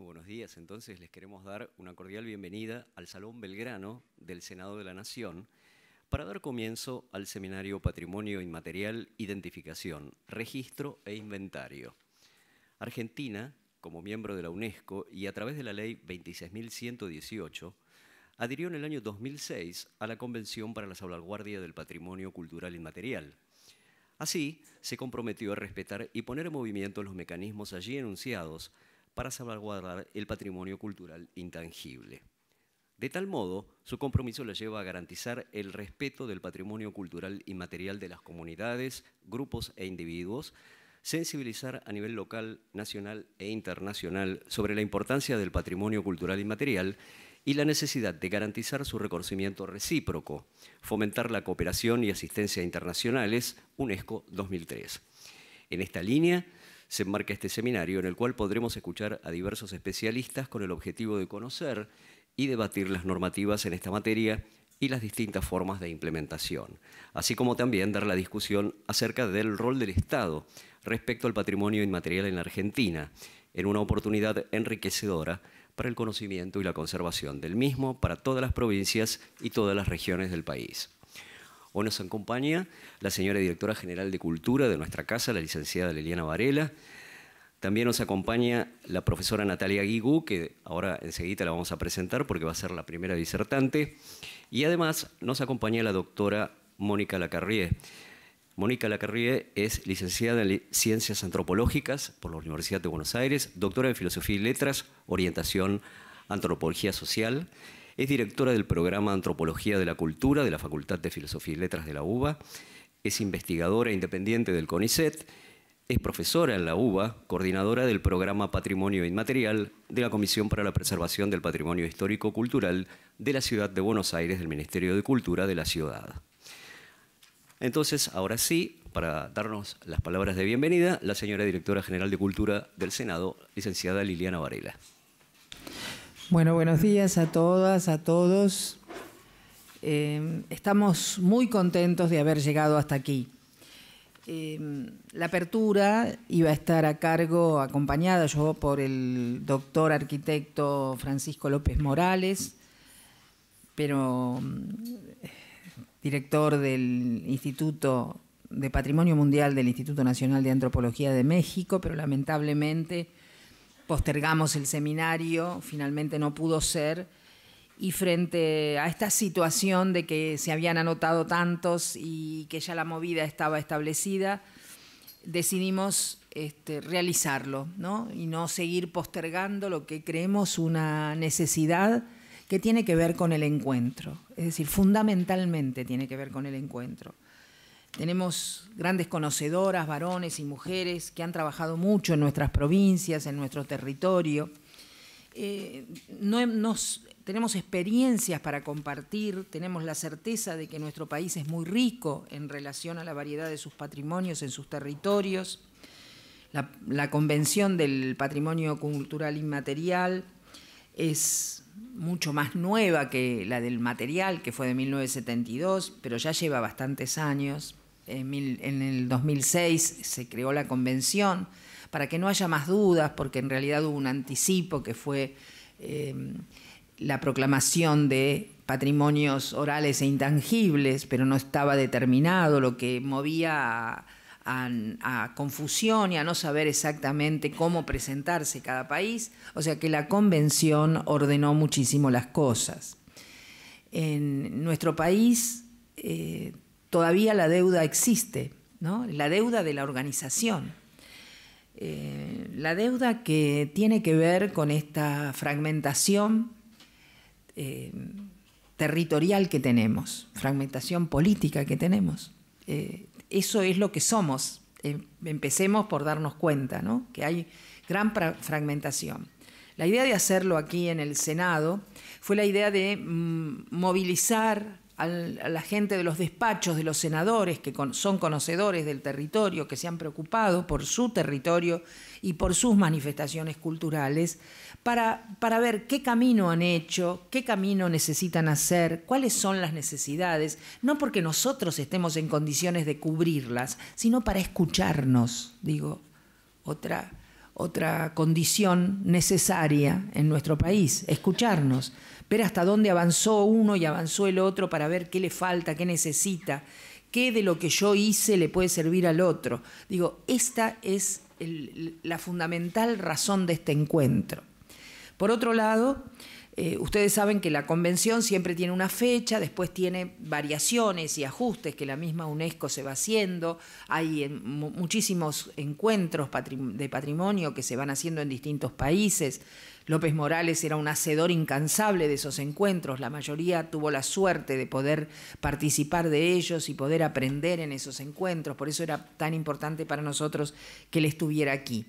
Muy buenos días. Entonces les queremos dar una cordial bienvenida al Salón Belgrano del Senado de la Nación para dar comienzo al seminario Patrimonio Inmaterial, Identificación, Registro e Inventario. Argentina, como miembro de la UNESCO y a través de la Ley 26.118, adhirió en el año 2006 a la Convención para la Salvaguardia del Patrimonio Cultural Inmaterial. Así, se comprometió a respetar y poner en movimiento los mecanismos allí enunciados para salvaguardar el patrimonio cultural intangible. De tal modo, su compromiso le lleva a garantizar el respeto del patrimonio cultural inmaterial de las comunidades, grupos e individuos, sensibilizar a nivel local, nacional e internacional sobre la importancia del patrimonio cultural inmaterial y la necesidad de garantizar su reconocimiento recíproco, fomentar la cooperación y asistencia internacionales, UNESCO 2003. En esta línea se enmarca este seminario en el cual podremos escuchar a diversos especialistas con el objetivo de conocer y debatir las normativas en esta materia y las distintas formas de implementación, así como también dar la discusión acerca del rol del Estado respecto al patrimonio inmaterial en la Argentina, en una oportunidad enriquecedora para el conocimiento y la conservación del mismo para todas las provincias y todas las regiones del país. Hoy nos acompaña la señora Directora General de Cultura de nuestra casa, la licenciada Liliana Varela. También nos acompaña la profesora Natalia Guigú, que ahora enseguida la vamos a presentar porque va a ser la primera disertante. Y además nos acompaña la doctora Mónica Lacarrié. Mónica Lacarrié es licenciada en Ciencias Antropológicas por la Universidad de Buenos Aires, doctora en Filosofía y Letras, orientación Antropología Social. Es directora del programa Antropología de la Cultura de la Facultad de Filosofía y Letras de la UBA. Es investigadora independiente del CONICET. Es profesora en la UBA, coordinadora del programa Patrimonio Inmaterial de la Comisión para la Preservación del Patrimonio Histórico-Cultural de la Ciudad de Buenos Aires del Ministerio de Cultura de la Ciudad. Entonces, ahora sí, para darnos las palabras de bienvenida, la señora Directora General de Cultura del Senado, licenciada Liliana Varela. Bueno, buenos días a todas, a todos. Estamos muy contentos de haber llegado hasta aquí. La apertura iba a estar a cargo, acompañada yo por el doctor arquitecto Francisco López Morales, pero director del Instituto de Patrimonio Mundial del Instituto Nacional de Antropología de México, pero lamentablemente postergamos el seminario, finalmente no pudo ser, y frente a esta situación de que se habían anotado tantos y que ya la movida estaba establecida, decidimos realizarlo, ¿no? Y no seguir postergando lo que creemos una necesidad que tiene que ver con el encuentro, es decir, fundamentalmente tiene que ver con el encuentro. Tenemos grandes conocedoras, varones y mujeres que han trabajado mucho en nuestras provincias, en nuestro territorio. Tenemos experiencias para compartir, tenemos la certeza de que nuestro país es muy rico en relación a la variedad de sus patrimonios en sus territorios. La Convención del Patrimonio Cultural Inmaterial es mucho más nueva que la del material, que fue de 1972, pero ya lleva bastantes años. En el 2006 se creó la convención para que no haya más dudas, porque en realidad hubo un anticipo que fue la proclamación de patrimonios orales e intangibles, pero no estaba determinado, lo que movía a confusión y a no saber exactamente cómo presentarse cada país. O sea que la convención ordenó muchísimo las cosas. En nuestro país todavía la deuda existe, ¿no? La deuda de la organización. La deuda que tiene que ver con esta fragmentación territorial que tenemos, fragmentación política que tenemos. Eso es lo que somos. Empecemos por darnos cuenta, ¿no? Que hay gran fragmentación. La idea de hacerlo aquí en el Senado fue la idea de movilizar a la gente de los despachos de los senadores, que son conocedores del territorio, que se han preocupado por su territorio y por sus manifestaciones culturales, para ver qué camino han hecho, qué camino necesitan hacer, cuáles son las necesidades, no porque nosotros estemos en condiciones de cubrirlas, sino para escucharnos, digo, otra otra condición necesaria en nuestro país, escucharnos, ver hasta dónde avanzó uno y avanzó el otro para ver qué le falta, qué necesita, qué de lo que yo hice le puede servir al otro. Digo, esta es la fundamental razón de este encuentro. Por otro lado, ustedes saben que la convención siempre tiene una fecha, después tiene variaciones y ajustes que la misma UNESCO se va haciendo. Hay muchísimos encuentros de patrimonio que se van haciendo en distintos países. López Morales era un hacedor incansable de esos encuentros. La mayoría tuvo la suerte de poder participar de ellos y poder aprender en esos encuentros. Por eso era tan importante para nosotros que él estuviera aquí.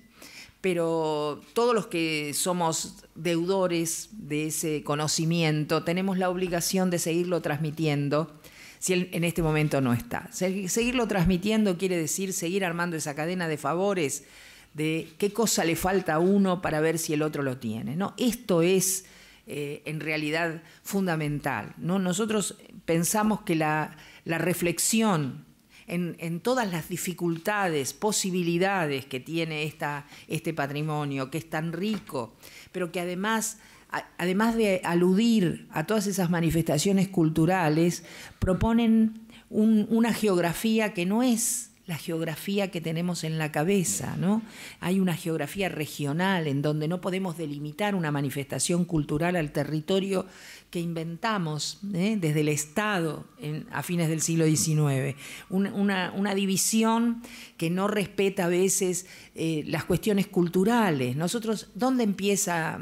Pero todos los que somos deudores de ese conocimiento tenemos la obligación de seguirlo transmitiendo si él en este momento no está. Seguirlo transmitiendo quiere decir seguir armando esa cadena de favores de qué cosa le falta a uno para ver si el otro lo tiene, ¿no? Esto es en realidad fundamental, ¿no? Nosotros pensamos que la reflexión en todas las dificultades, posibilidades que tiene este patrimonio, que es tan rico, pero que además de aludir a todas esas manifestaciones culturales, proponen una geografía que no es la geografía que tenemos en la cabeza, ¿no? Hay una geografía regional en donde no podemos delimitar una manifestación cultural al territorio que inventamos desde el Estado a fines del siglo XIX. Una división que no respeta a veces las cuestiones culturales. Nosotros, ¿dónde empieza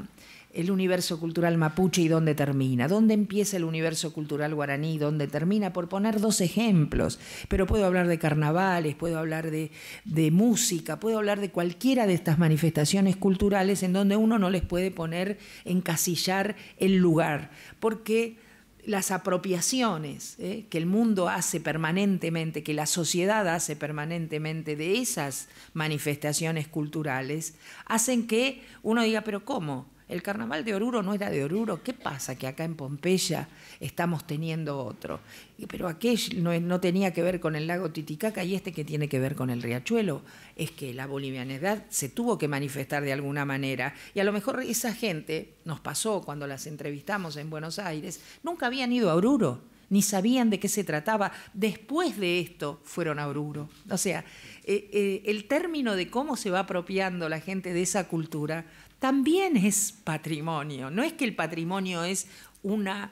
el universo cultural mapuche y dónde termina? ¿Dónde empieza el universo cultural guaraní y dónde termina? Por poner dos ejemplos, pero puedo hablar de carnavales, puedo hablar de música, puedo hablar de cualquiera de estas manifestaciones culturales en donde uno no les puede poner, encasillar el lugar, porque las apropiaciones que el mundo hace permanentemente, que la sociedad hace permanentemente de esas manifestaciones culturales, hacen que uno diga, pero ¿cómo? El carnaval de Oruro no era de Oruro. ¿Qué pasa que acá en Pompeya estamos teniendo otro? Pero aquel no tenía que ver con el lago Titicaca y que tiene que ver con el riachuelo. Es que la bolivianidad se tuvo que manifestar de alguna manera. Y a lo mejor esa gente, nos pasó cuando las entrevistamos en Buenos Aires, nunca habían ido a Oruro, ni sabían de qué se trataba. Después de esto fueron a Oruro. O sea, el término de cómo se va apropiando la gente de esa cultura también es patrimonio. No es que el patrimonio es una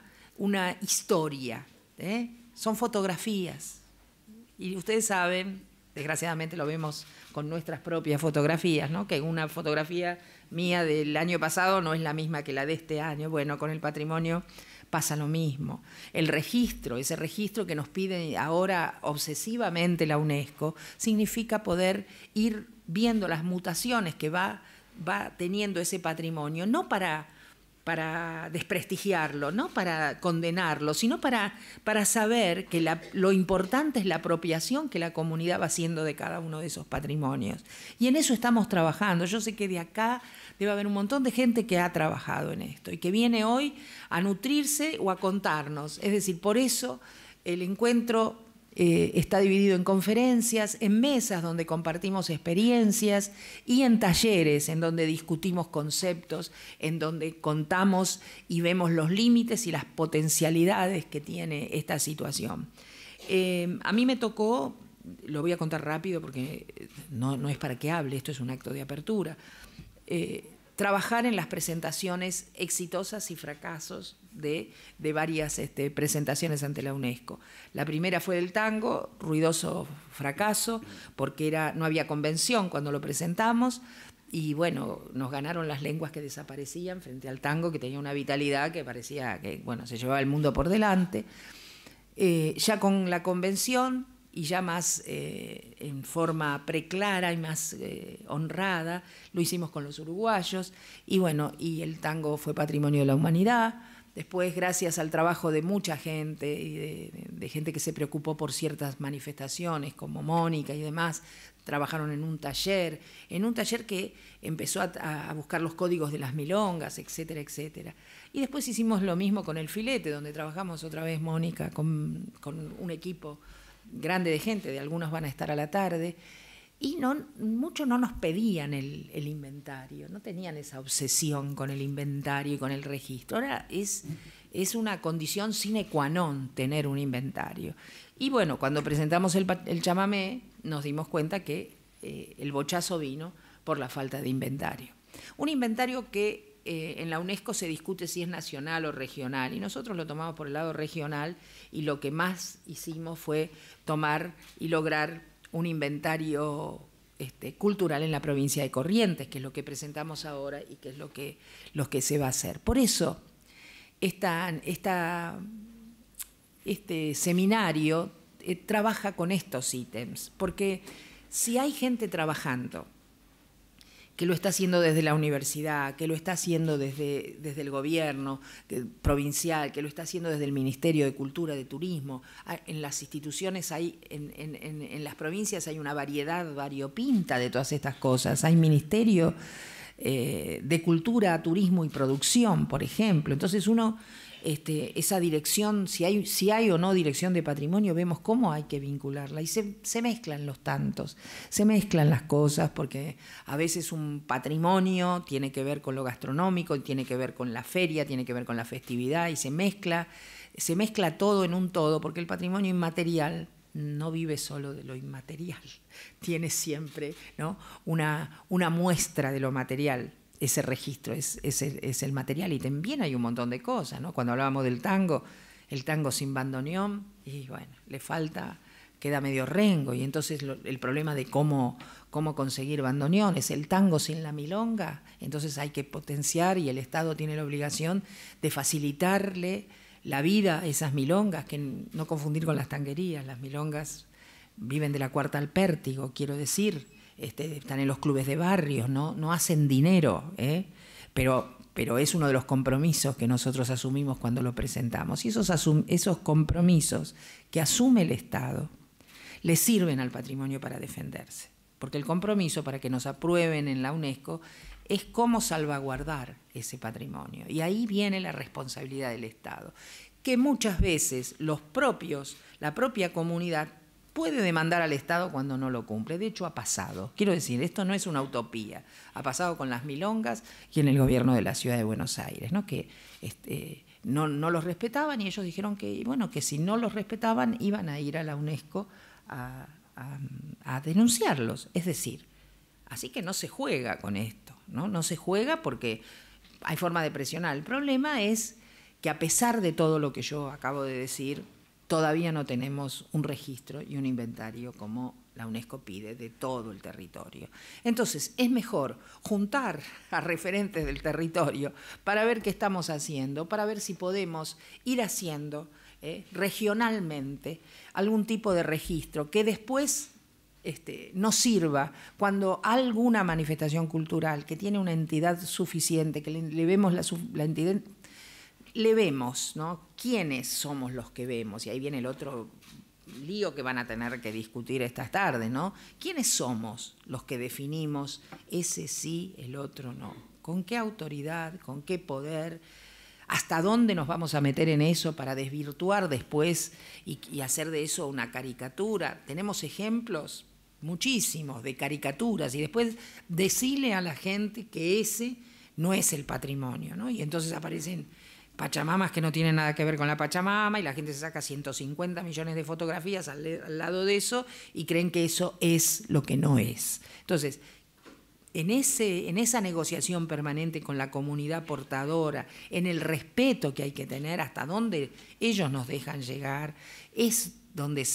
historia, son fotografías. Y ustedes saben, desgraciadamente lo vemos con nuestras propias fotografías, ¿no? Que una fotografía mía del año pasado no es la misma que la de este año. Bueno, con el patrimonio pasa lo mismo. El registro, ese registro que nos pide ahora obsesivamente la UNESCO, significa poder ir viendo las mutaciones que va teniendo ese patrimonio, no para desprestigiarlo, no para condenarlo, sino para saber que lo importante es la apropiación que la comunidad va haciendo de cada uno de esos patrimonios. Y en eso estamos trabajando. Yo sé que de acá debe haber un montón de gente que ha trabajado en esto y que viene hoy a nutrirse o a contarnos. Es decir, por eso el encuentro está dividido en conferencias, en mesas donde compartimos experiencias y en talleres en donde discutimos conceptos, en donde contamos y vemos los límites y las potencialidades que tiene esta situación. A mí me tocó, lo voy a contar rápido porque no es para que hable, esto es un acto de apertura, trabajar en las presentaciones exitosas y fracasos de varias presentaciones ante la UNESCO. La primera fue del tango, ruidoso fracaso, porque no había convención cuando lo presentamos, y bueno, nos ganaron las lenguas que desaparecían frente al tango, que tenía una vitalidad que parecía que se llevaba el mundo por delante. Ya con la convención, y ya más en forma preclara y más honrada, lo hicimos con los uruguayos, y bueno, y el tango fue patrimonio de la humanidad. Después, gracias al trabajo de mucha gente y de gente que se preocupó por ciertas manifestaciones, como Mónica y demás, trabajaron en un taller que empezó a buscar los códigos de las milongas, etcétera, etcétera. Y después hicimos lo mismo con el filete, donde trabajamos otra vez, Mónica, con un equipo grande de gente, de algunos van a estar a la tarde, Y muchos no nos pedían el inventario, no tenían esa obsesión con el inventario y con el registro. Ahora es una condición sine qua non tener un inventario. Y bueno, cuando presentamos el chamamé nos dimos cuenta que el bochazo vino por la falta de inventario. Un inventario que en la UNESCO se discute si es nacional o regional, y nosotros lo tomamos por el lado regional, y lo que más hicimos fue tomar y lograr un inventario cultural en la provincia de Corrientes, que es lo que presentamos ahora y que es lo que se va a hacer. Por eso, este seminario trabaja con estos ítems, porque si hay gente trabajando que lo está haciendo desde la universidad, que lo está haciendo desde el gobierno provincial, que lo está haciendo desde el Ministerio de Cultura, de Turismo, en las instituciones en las provincias hay una variedad variopinta de todas estas cosas. Hay Ministerio de Cultura, Turismo y Producción, por ejemplo. Entonces uno, esa dirección, si hay o no dirección de patrimonio, vemos cómo hay que vincularla. Y se mezclan los tantos, se mezclan las cosas, porque a veces un patrimonio tiene que ver con lo gastronómico, tiene que ver con la feria, tiene que ver con la festividad, y se mezcla todo en un todo, porque el patrimonio inmaterial no vive solo de lo inmaterial, tiene siempre, ¿no?, una muestra de lo material. Ese registro es el material, y también hay un montón de cosas, ¿no? Cuando hablábamos del tango, el tango sin bandoneón, y bueno, le falta, queda medio rengo, y entonces el problema de cómo conseguir bandoneones, el tango sin la milonga, entonces hay que potenciar, y el Estado tiene la obligación de facilitarle la vida a esas milongas, que no confundir con las tanguerías. Las milongas viven de la cuarta al pértigo, quiero decir, están en los clubes de barrios, no hacen dinero, pero es uno de los compromisos que nosotros asumimos cuando lo presentamos. Y esos compromisos que asume el Estado le sirven al patrimonio para defenderse, porque el compromiso para que nos aprueben en la UNESCO es cómo salvaguardar ese patrimonio. Y ahí viene la responsabilidad del Estado, que muchas veces la propia comunidad puede demandar al Estado cuando no lo cumple. De hecho, ha pasado. Quiero decir, esto no es una utopía. Ha pasado con las milongas y en el gobierno de la Ciudad de Buenos Aires, ¿no?, que no los respetaban, y ellos dijeron que si no los respetaban iban a ir a la UNESCO a denunciarlos. Es decir, así que no se juega con esto, ¿no? No se juega porque hay forma de presionar. El problema es que, a pesar de todo lo que yo acabo de decir, todavía no tenemos un registro y un inventario como la UNESCO pide de todo el territorio. Entonces, es mejor juntar a referentes del territorio para ver qué estamos haciendo, para ver si podemos ir haciendo regionalmente algún tipo de registro que después nos sirva cuando alguna manifestación cultural que tiene una entidad suficiente, que le vemos la entidad, le vemos, ¿no?, quiénes somos los que vemos, y ahí viene el otro lío que van a tener que discutir esta tarde, ¿no? ¿Quiénes somos los que definimos ese sí, el otro no? ¿Con qué autoridad, con qué poder? ¿Hasta dónde nos vamos a meter en eso para desvirtuar después y hacer de eso una caricatura? Tenemos ejemplos muchísimos de caricaturas, y después decirle a la gente que ese no es el patrimonio, ¿no? Y entonces aparecen pachamamas que no tienen nada que ver con la Pachamama, y la gente se saca 150 millones de fotografías al lado de eso y creen que eso es lo que no es. Entonces, en esa negociación permanente con la comunidad portadora, en el respeto que hay que tener hasta donde ellos nos dejan llegar, es donde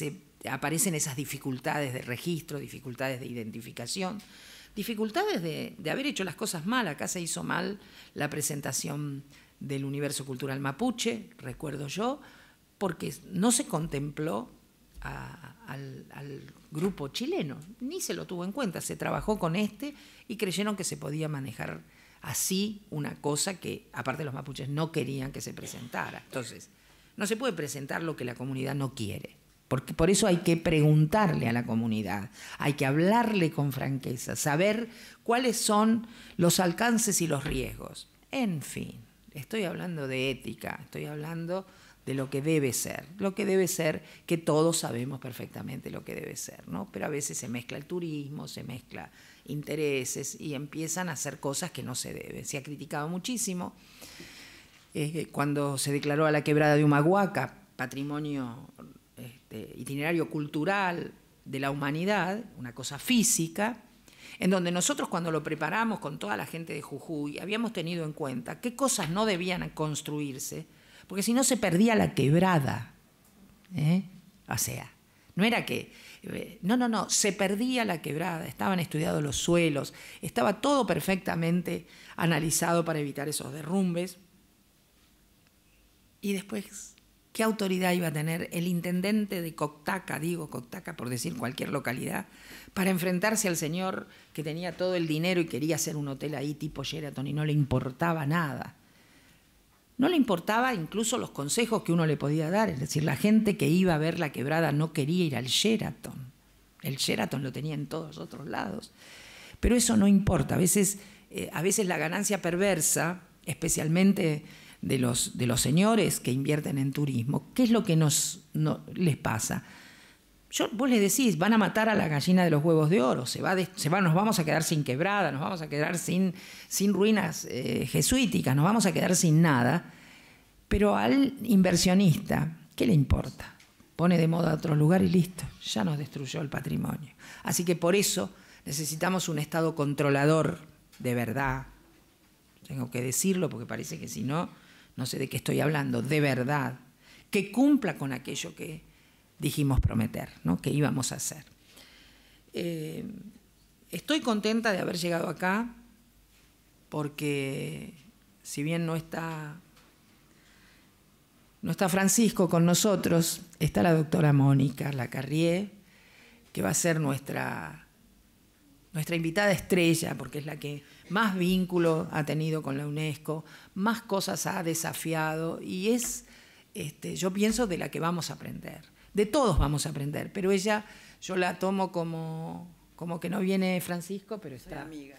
aparecen esas dificultades de registro, dificultades de identificación, dificultades de haber hecho las cosas mal. Acá se hizo mal la presentación del Universo Cultural Mapuche, recuerdo yo, porque no se contempló al grupo chileno, ni se lo tuvo en cuenta, se trabajó con y creyeron que se podía manejar así una cosa que, aparte, los mapuches no querían que se presentara. Entonces, no se puede presentar lo que la comunidad no quiere, porque por eso hay que preguntarle a la comunidad, hay que hablarle con franqueza, saber cuáles son los alcances y los riesgos. En fin, estoy hablando de ética, estoy hablando de lo que debe ser. Lo que debe ser, que todos sabemos perfectamente lo que debe ser, ¿no? Pero a veces se mezcla el turismo, se mezcla intereses y empiezan a hacer cosas que no se deben. Se ha criticado muchísimo cuando se declaró a la quebrada de Humahuaca patrimonio itinerario cultural de la humanidad, una cosa física, en donde nosotros cuando lo preparamos con toda la gente de Jujuy habíamos tenido en cuenta qué cosas no debían construirse, porque si no se perdía la quebrada. O sea, no era que... No, se perdía la quebrada, estaban estudiados los suelos, estaba todo perfectamente analizado para evitar esos derrumbes. Y después, ¿qué autoridad iba a tener el intendente de Coctaca, digo Coctaca por decir cualquier localidad, para enfrentarse al señor que tenía todo el dinero y quería hacer un hotel ahí tipo Sheraton y no le importaba nada? No le importaba incluso los consejos que uno le podía dar, es decir, la gente que iba a ver la quebrada no quería ir al Sheraton. El Sheraton lo tenía en todos otros lados. Pero eso no importa, a veces la ganancia perversa, especialmente de los señores que invierten en turismo, ¿qué es lo que les pasa? Vos les decís, van a matar a la gallina de los huevos de oro, nos vamos a quedar sin quebrada, nos vamos a quedar sin ruinas jesuíticas, nos vamos a quedar sin nada, pero al inversionista, ¿qué le importa? Pone de moda otro lugar y listo, ya nos destruyó el patrimonio. Así que por eso necesitamos un Estado controlador de verdad. Tengo que decirlo porque parece que si no, no sé de qué estoy hablando, de verdad, que cumpla con aquello que dijimos prometer, ¿no? Que íbamos a hacer. Estoy contenta de haber llegado acá porque si bien no está Francisco con nosotros, está la doctora Mónica Lacarrié, que va a ser nuestra invitada estrella, porque es la que más vínculo ha tenido con la UNESCO, más cosas ha desafiado y es, yo pienso, de la que vamos a aprender. De todos vamos a aprender, pero ella, yo la tomo como que no viene Francisco, pero está... Soy amiga.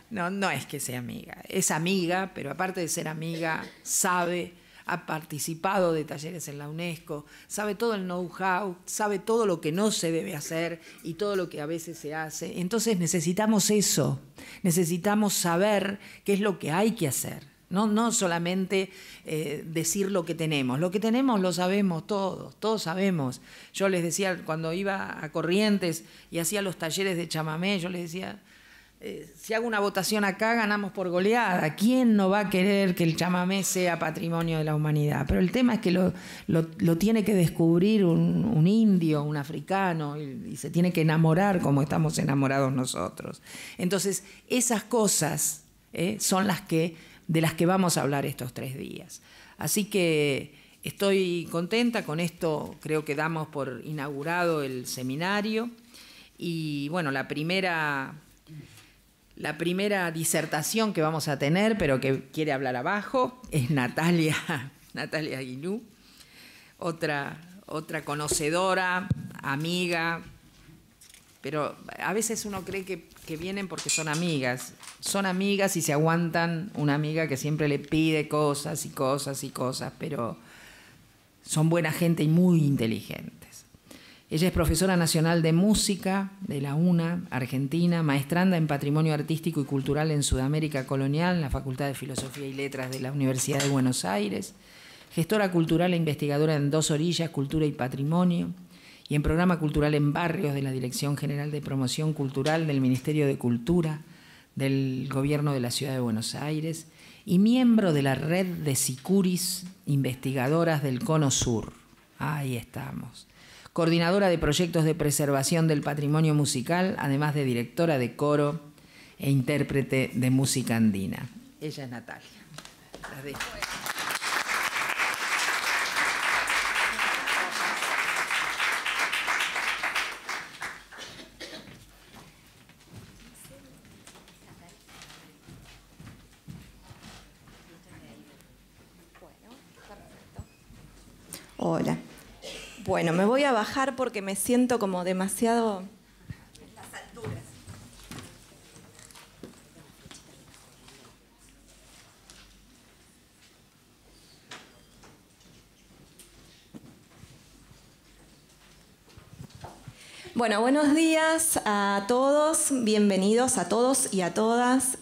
No es que sea amiga, es amiga, pero aparte de ser amiga, sabe, ha participado de talleres en la UNESCO, sabe todo el know-how, sabe todo lo que no se debe hacer y todo lo que a veces se hace. Entonces necesitamos eso, necesitamos saber qué es lo que hay que hacer. No solamente decir lo que tenemos lo sabemos todos sabemos. Yo les decía, cuando iba a Corrientes y hacía los talleres de chamamé, yo les decía, si hago una votación acá, ganamos por goleada. ¿Quién no va a querer que el chamamé sea patrimonio de la humanidad? Pero el tema es que lo tiene que descubrir un indio, un africano, y se tiene que enamorar como estamos enamorados nosotros. Entonces, esas cosas son de las que vamos a hablar estos 3 días. Así que estoy contenta con esto, creo que damos por inaugurado el seminario. Y bueno, la primera disertación que vamos a tener, pero que quiere hablar abajo, es Natalia Aguilú, otra conocedora, amiga, pero a veces uno cree que vienen porque son amigas y se aguantan una amiga que siempre le pide cosas y cosas y cosas, pero son buena gente y muy inteligentes. Ella es profesora nacional de música de la UNA, Argentina, maestranda en Patrimonio Artístico y Cultural en Sudamérica Colonial, en la Facultad de Filosofía y Letras de la Universidad de Buenos Aires, gestora cultural e investigadora en Dos Orillas, Cultura y Patrimonio, y en Programa Cultural en Barrios de la Dirección General de Promoción Cultural del Ministerio de Cultura del Gobierno de la Ciudad de Buenos Aires, y miembro de la red de Sicuris, investigadoras del Cono Sur. Ahí estamos. Coordinadora de proyectos de preservación del patrimonio musical, además de directora de coro e intérprete de música andina. Ella es Natalia. La dejo. Hola. Bueno, me voy a bajar porque me siento como demasiado en las alturas. Bueno, buenos días a todos, bienvenidos a todos y a todas.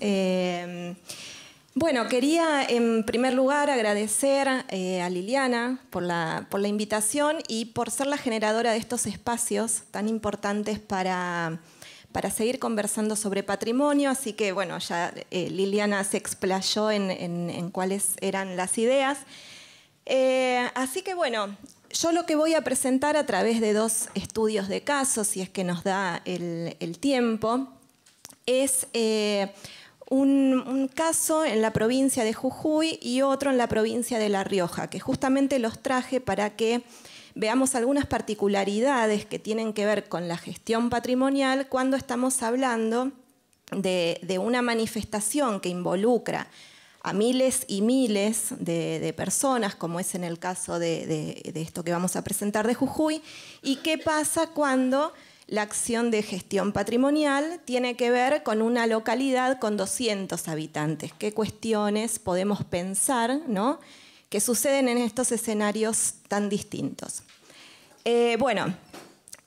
Bueno, quería en primer lugar agradecer a Liliana por la invitación y por ser la generadora de estos espacios tan importantes para seguir conversando sobre patrimonio. Así que, bueno, ya Liliana se explayó en cuáles eran las ideas. Así que, bueno, yo lo que voy a presentar a través de dos estudios de casos, si es que nos da el tiempo, es un caso en la provincia de Jujuy y otro en la provincia de La Rioja, que justamente los traje para que veamos algunas particularidades que tienen que ver con la gestión patrimonial cuando estamos hablando de una manifestación que involucra a miles y miles de personas, como es en el caso de esto que vamos a presentar de Jujuy, y qué pasa cuando la acción de gestión patrimonial tiene que ver con una localidad con 200 habitantes. ¿Qué cuestiones podemos pensar, ¿no?, que suceden en estos escenarios tan distintos? Bueno,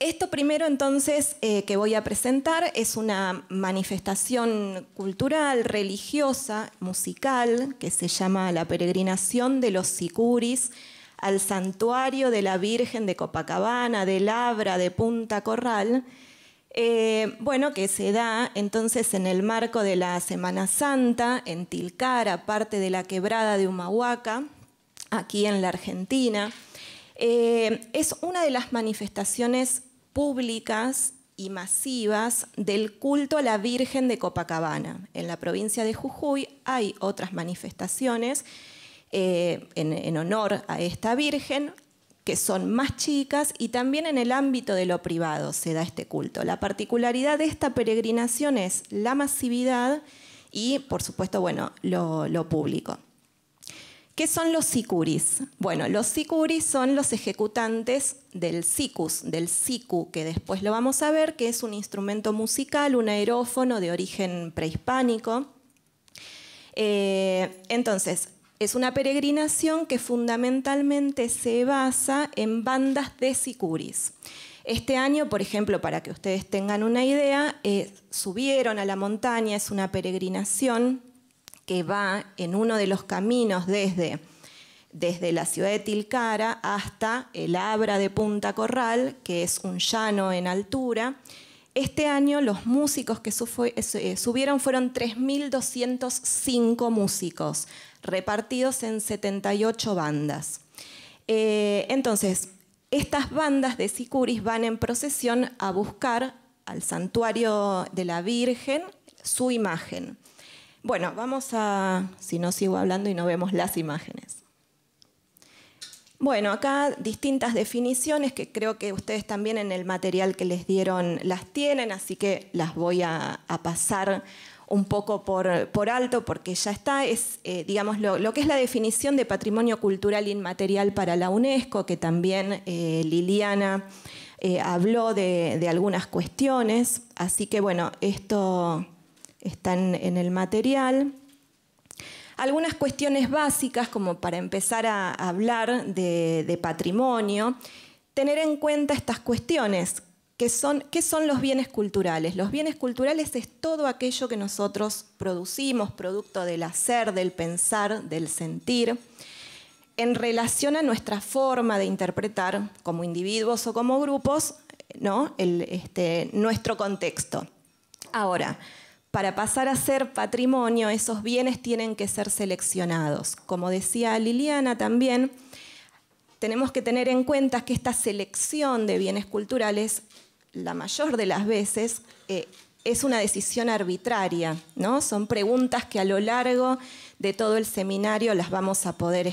esto primero entonces que voy a presentar es una manifestación cultural, religiosa, musical, que se llama La Peregrinación de los Sicuris al Santuario de la Virgen de Copacabana, de Labra, de Punta Corral. Bueno, que se da entonces en el marco de la Semana Santa en Tilcara, parte de la Quebrada de Humahuaca, aquí en la Argentina. Es una de las manifestaciones públicas y masivas del culto a la Virgen de Copacabana. En la provincia de Jujuy hay otras manifestaciones en honor a esta Virgen, que son más chicas, y también en el ámbito de lo privado se da este culto. La particularidad de esta peregrinación es la masividad y, por supuesto, bueno, lo público. ¿Qué son los sicuris? Bueno, los sicuris son los ejecutantes del sicus, del sicu, que después lo vamos a ver, que es un instrumento musical, un aerófono de origen prehispánico. Entonces, es una peregrinación que fundamentalmente se basa en bandas de sicuris. Este año, por ejemplo, para que ustedes tengan una idea, subieron a la montaña, es una peregrinación que va en uno de los caminos desde la ciudad de Tilcara hasta el Abra de Punta Corral, que es un llano en altura. Este año los músicos que subieron fueron 3.205 músicos, repartidos en 78 bandas. Entonces, estas bandas de sicuris van en procesión a buscar al santuario de la Virgen su imagen. Bueno, vamos a, si no sigo hablando y no vemos las imágenes. Bueno, acá distintas definiciones que creo que ustedes también en el material que les dieron las tienen, así que las voy a pasar un poco por alto porque ya está. Es, digamos, lo que es la definición de patrimonio cultural inmaterial para la UNESCO, que también Liliana habló de algunas cuestiones. Así que, bueno, esto está en el material. Algunas cuestiones básicas, como para empezar a hablar de patrimonio, tener en cuenta estas cuestiones. ¿Qué son los bienes culturales? Los bienes culturales es todo aquello que nosotros producimos, producto del hacer, del pensar, del sentir, en relación a nuestra forma de interpretar como individuos o como grupos, ¿no?, nuestro contexto. Ahora, para pasar a ser patrimonio, esos bienes tienen que ser seleccionados. Como decía Liliana también, tenemos que tener en cuenta que esta selección de bienes culturales, la mayor de las veces, es una decisión arbitraria, ¿no? Son preguntas que a lo largo de todo el seminario las vamos a poder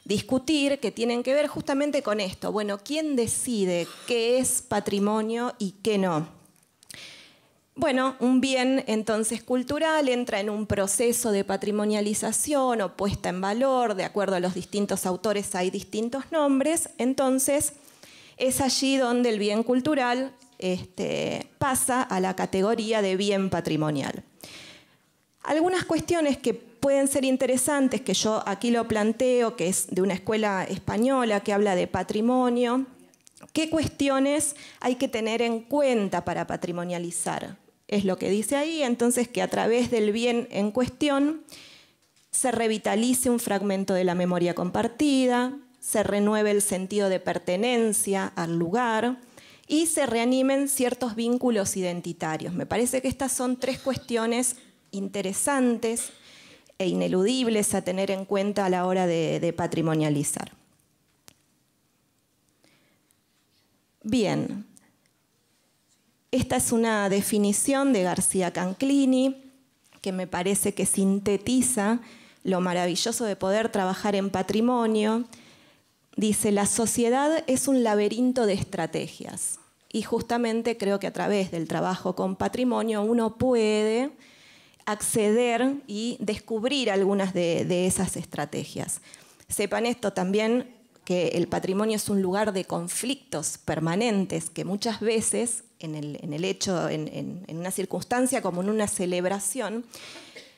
discutir, que tienen que ver justamente con esto. Bueno, ¿quién decide qué es patrimonio y qué no? Bueno, un bien entonces cultural entra en un proceso de patrimonialización o puesta en valor, de acuerdo a los distintos autores hay distintos nombres, entonces es allí donde el bien cultural pasa a la categoría de bien patrimonial. Algunas cuestiones que pueden ser interesantes, que yo aquí lo planteo, que es de una escuela española que habla de patrimonio, ¿Qué cuestiones hay que tener en cuenta para patrimonializar? Es lo que dice ahí, entonces, que a través del bien en cuestión se revitalice un fragmento de la memoria compartida, se renueve el sentido de pertenencia al lugar y se reanimen ciertos vínculos identitarios. Me parece que estas son tres cuestiones interesantes e ineludibles a tener en cuenta a la hora de patrimonializar. Bien, esta es una definición de García Canclini que me parece que sintetiza lo maravilloso de poder trabajar en patrimonio. Dice, la sociedad es un laberinto de estrategias y justamente creo que a través del trabajo con patrimonio uno puede acceder y descubrir algunas de esas estrategias. Sepan esto también, que el patrimonio es un lugar de conflictos permanentes que muchas veces en una circunstancia como en una celebración,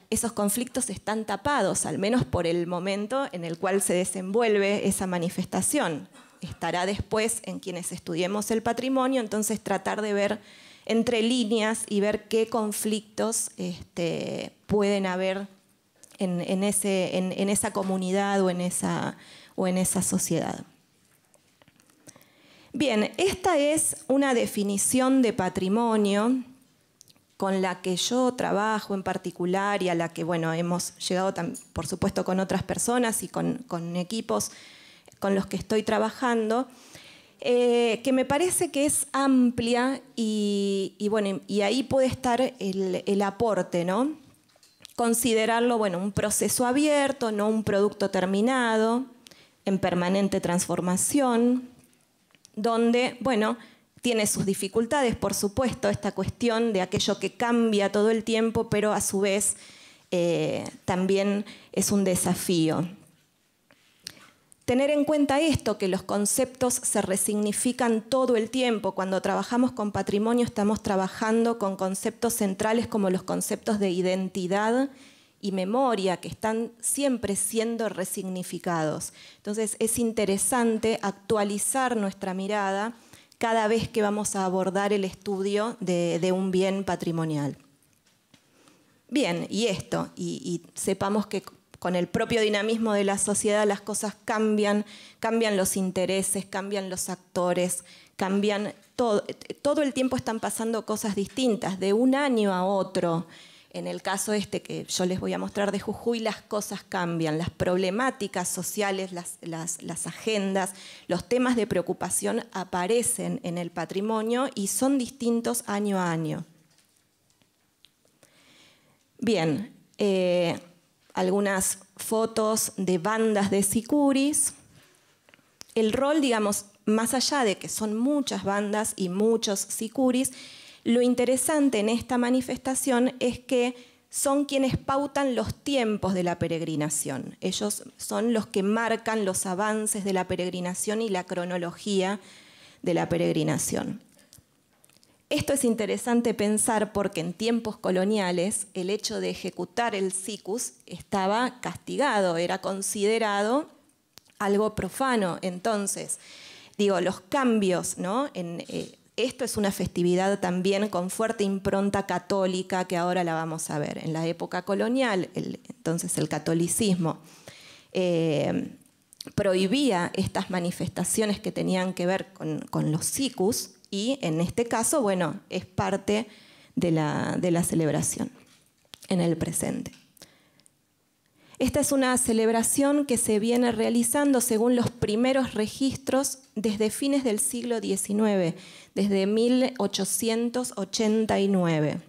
esos conflictos están tapados, al menos por el momento en el cual se desenvuelve esa manifestación. Estará después en quienes estudiemos el patrimonio, entonces tratar de ver entre líneas y ver qué conflictos pueden haber en esa comunidad o en esa sociedad. Bien, esta es una definición de patrimonio con la que yo trabajo en particular y a la que hemos llegado, por supuesto, con otras personas y con equipos con los que estoy trabajando, que me parece que es amplia y ahí puede estar el aporte, ¿no? Considerarlo un proceso abierto, no un producto terminado, en permanente transformación, donde, tiene sus dificultades, por supuesto, esta cuestión de aquello que cambia todo el tiempo, pero a su vez también es un desafío. Tener en cuenta esto, que los conceptos se resignifican todo el tiempo. Cuando trabajamos con patrimonio estamos trabajando con conceptos centrales como los conceptos de identidad y memoria, que están siempre siendo resignificados. Entonces es interesante actualizar nuestra mirada cada vez que vamos a abordar el estudio de un bien patrimonial. Bien, y sepamos que con el propio dinamismo de la sociedad las cosas cambian los intereses, cambian los actores, cambian todo el tiempo están pasando cosas distintas, de un año a otro. En el caso que yo les voy a mostrar de Jujuy, las cosas cambian, las problemáticas sociales, las agendas, los temas de preocupación aparecen en el patrimonio y son distintos año a año. Bien, algunas fotos de bandas de sicuris. El rol, digamos, más allá de que son muchas bandas y muchos sicuris, lo interesante en esta manifestación es que son quienes pautan los tiempos de la peregrinación. Ellos son los que marcan los avances de la peregrinación y la cronología de la peregrinación. Esto es interesante pensar porque en tiempos coloniales el hecho de ejecutar el sikus estaba castigado, era considerado algo profano. Entonces, los cambios, ¿no? Esto es una festividad también con fuerte impronta católica que ahora la vamos a ver. En la época colonial, entonces el catolicismo prohibía estas manifestaciones que tenían que ver con los sikus y en este caso, es parte de la celebración en el presente. Esta es una celebración que se viene realizando según los primeros registros desde fines del siglo XIX, desde 1889.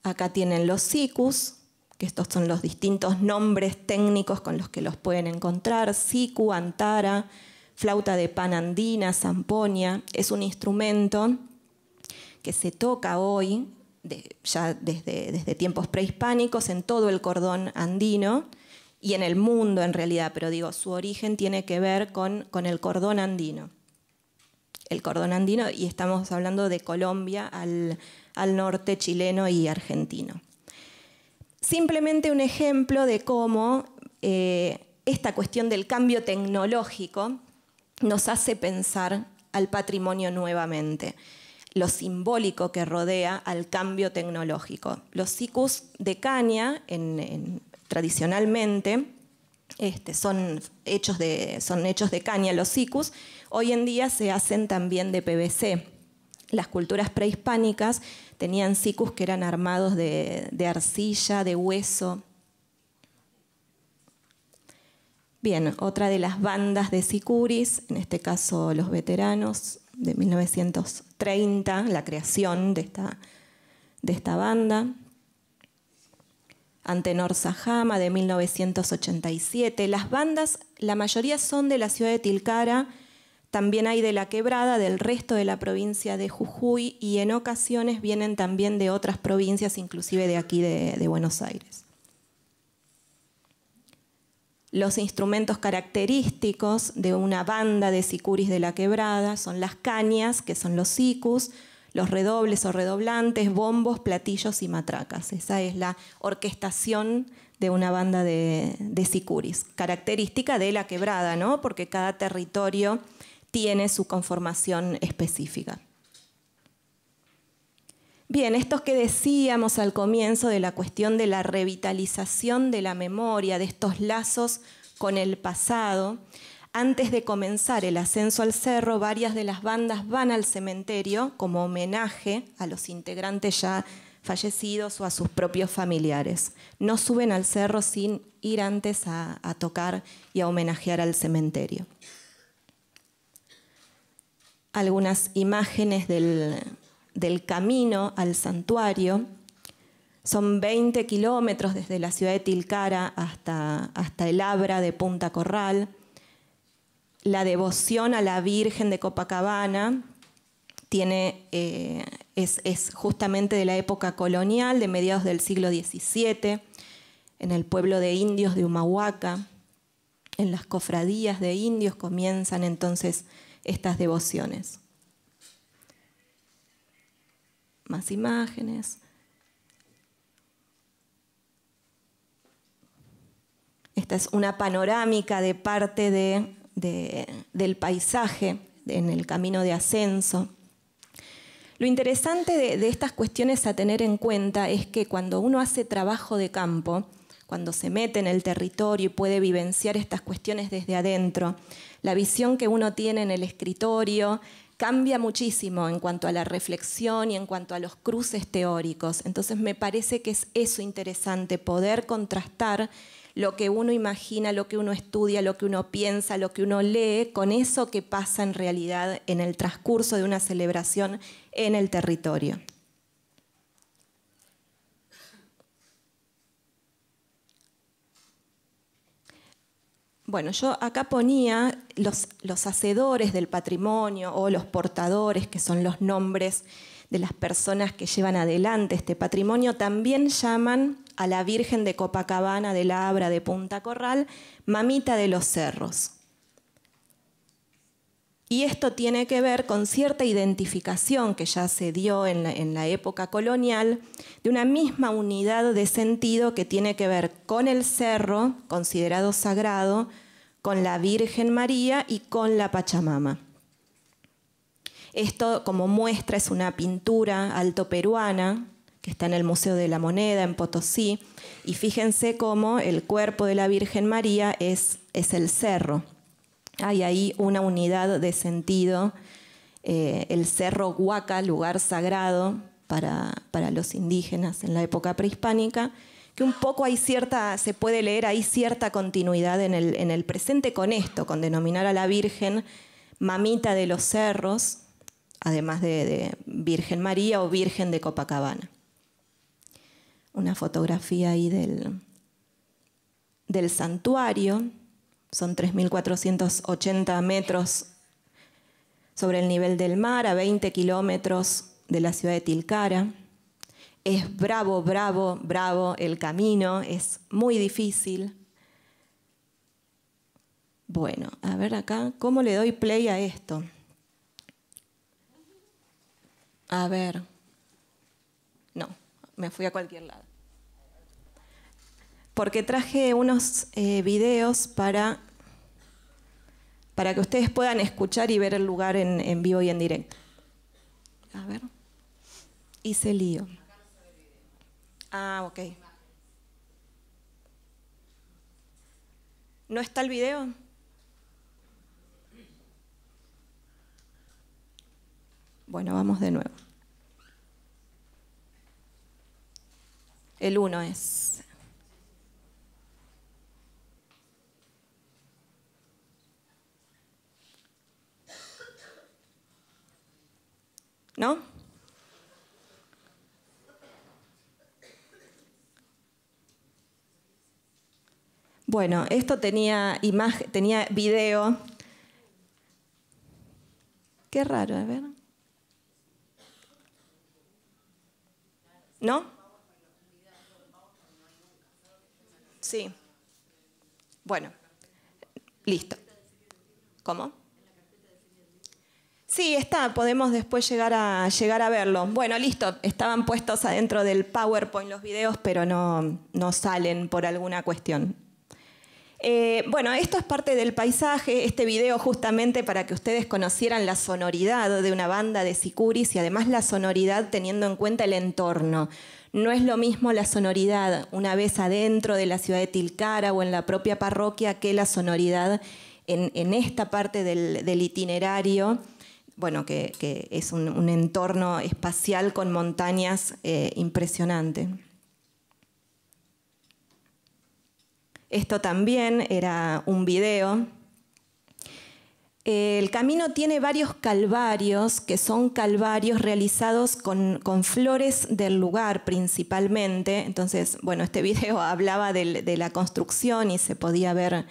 Acá tienen los sikus, que estos son los distintos nombres técnicos con los que los pueden encontrar: siku, antara, flauta de pan andina, zampoña. Es un instrumento que se toca hoy, ya desde tiempos prehispánicos, en todo el cordón andino y en el mundo en realidad, pero su origen tiene que ver con el cordón andino. El cordón andino, y estamos hablando de Colombia al norte chileno y argentino. Simplemente un ejemplo de cómo esta cuestión del cambio tecnológico nos hace pensar al patrimonio nuevamente, lo simbólico que rodea al cambio tecnológico. Los sikus de caña, tradicionalmente, son hechos de caña los sikus, hoy en día se hacen también de PVC. Las culturas prehispánicas tenían sikus que eran armados de arcilla, de hueso. Bien, otra de las bandas de sicuris, en este caso los veteranos de 1930, la creación de esta banda. Antenor Sajama de 1987. Las bandas, la mayoría son de la ciudad de Tilcara, también hay de La Quebrada, del resto de la provincia de Jujuy y en ocasiones vienen también de otras provincias, inclusive de aquí de Buenos Aires. Los instrumentos característicos de una banda de sicuris de La Quebrada son las cañas, que son los sicus, los redobles o redoblantes, bombos, platillos y matracas. Esa es la orquestación de una banda de sicuris, característica de La Quebrada, ¿no? Porque cada territorio tiene su conformación específica. Bien, esto que decíamos al comienzo de la cuestión de la revitalización de la memoria, de estos lazos con el pasado. Antes de comenzar el ascenso al cerro, varias de las bandas van al cementerio como homenaje a los integrantes ya fallecidos o a sus propios familiares. No suben al cerro sin ir antes a tocar y a homenajear al cementerio. Algunas imágenes del camino al santuario. Son 20 kilómetros desde la ciudad de Tilcara hasta el Abra de Punta Corral. La devoción a la Virgen de Copacabana es justamente de la época colonial, de mediados del siglo XVII, en el pueblo de indios de Humahuaca. En las cofradías de indios comienzan entonces estas devociones. Más imágenes. Esta es una panorámica de parte del paisaje en el camino de ascenso. Lo interesante de estas cuestiones a tener en cuenta es que cuando uno hace trabajo de campo, cuando se mete en el territorio y puede vivenciar estas cuestiones desde adentro, la visión que uno tiene en el escritorio cambia muchísimo en cuanto a la reflexión y en cuanto a los cruces teóricos. Entonces me parece que es eso interesante, poder contrastar lo que uno imagina, lo que uno estudia, lo que uno piensa, lo que uno lee, con eso que pasa en realidad en el transcurso de una celebración en el territorio. Bueno, yo acá ponía los hacedores del patrimonio o los portadores, que son los nombres de las personas que llevan adelante este patrimonio, también llaman a la Virgen de Copacabana de la Abra de Punta Corral, Mamita de los Cerros. Y esto tiene que ver con cierta identificación que ya se dio en la época colonial, de una misma unidad de sentido que tiene que ver con el cerro, considerado sagrado, con la Virgen María y con la Pachamama. Esto, como muestra, es una pintura altoperuana que está en el Museo de la Moneda en Potosí, y fíjense cómo el cuerpo de la Virgen María es el cerro. Hay ahí una unidad de sentido, el Cerro Huaca, lugar sagrado para los indígenas en la época prehispánica, que un poco se puede leer ahí cierta continuidad en el presente con esto, con denominar a la Virgen Mamita de los Cerros, además de Virgen María o Virgen de Copacabana. Una fotografía ahí del santuario. Son 3.480 metros sobre el nivel del mar, a 20 kilómetros de la ciudad de Tilcara. Es bravo, bravo, bravo el camino, es muy difícil. Bueno, a ver acá, ¿cómo le doy play a esto? A ver. No, me fui a cualquier lado. Porque traje unos videos para para que ustedes puedan escuchar y ver el lugar en vivo y en directo. A ver. Hice lío. Ah, ok. ¿No está el video? Bueno, vamos de nuevo. El 1 es... ¿No? Bueno, esto tenía imagen, tenía video. Qué raro, a ver. ¿No? Sí. Bueno, listo. ¿Cómo? Sí, está, podemos después llegar a verlo. Bueno, listo, estaban puestos adentro del PowerPoint los videos, pero no salen por alguna cuestión. Bueno, esto es parte del paisaje, este video justamente para que ustedes conocieran la sonoridad de una banda de sicuris y además la sonoridad teniendo en cuenta el entorno. No es lo mismo la sonoridad una vez adentro de la ciudad de Tilcara o en la propia parroquia que la sonoridad en esta parte del itinerario, bueno, que es un entorno espacial con montañas impresionante. Esto también era un video. El camino tiene varios calvarios, que son calvarios realizados con flores del lugar principalmente. Entonces, bueno, este video hablaba de la construcción y se podía ver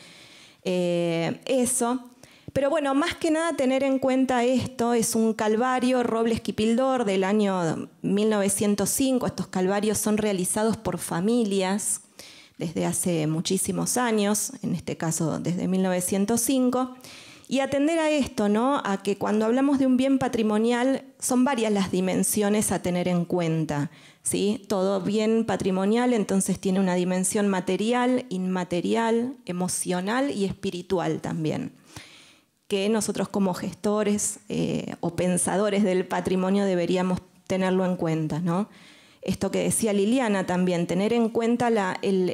eso. Pero bueno, más que nada tener en cuenta esto, es un calvario Robles Kipildor del año 1905. Estos calvarios son realizados por familias desde hace muchísimos años, en este caso desde 1905, y atender a esto, ¿no? A que cuando hablamos de un bien patrimonial son varias las dimensiones a tener en cuenta, ¿sí? Todo bien patrimonial entonces tiene una dimensión material, inmaterial, emocional y espiritual también, que nosotros como gestores o pensadores del patrimonio deberíamos tenerlo en cuenta, ¿no? Esto que decía Liliana también, tener en cuenta